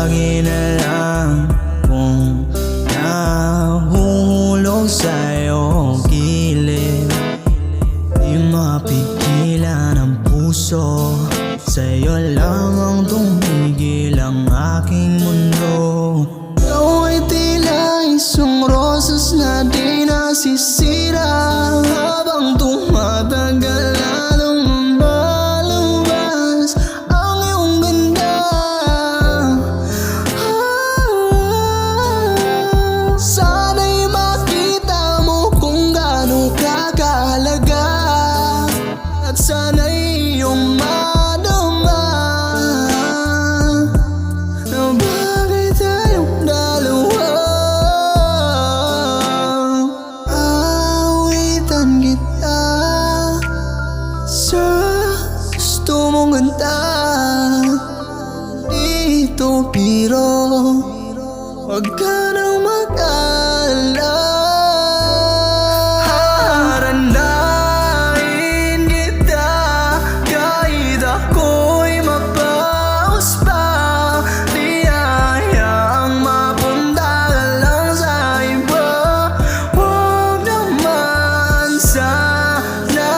lagi na lang kung nahuhulog sa'yo gilid. Di mapigilan ang puso, sa'yo lamang tumigil ang aking mundo. Ikaw ay tila isang rosas na di nasisira, habang tumatagal lalong lumalabas ang iyong ganda. Sana'y makita mo kung gaano ka kahalaga, at sana'y iyong madama na bagay tayong dalawa. Awitan kita sa gusto mong ganda. Dito biro, wag ka nang mag-alala. Harandain kita kahit ako'y mapaus pa. Di hayaang mapunta ka lang sa iba. Huwag naman sana.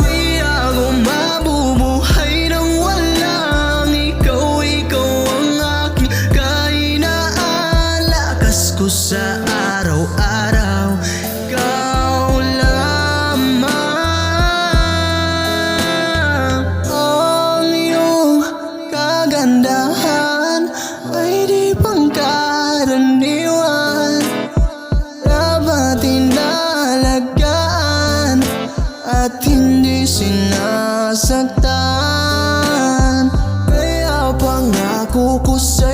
Di ako mabubuhay nang walang ikaw. Ikaw ang aking kahinaan, lakas ko sa araw-araw. Ikaw lamang. Ang iyong kagandahan ay di pangkaraniwan, dapat inalagaan at hindi sinasaktan. Kaya pangako ko sa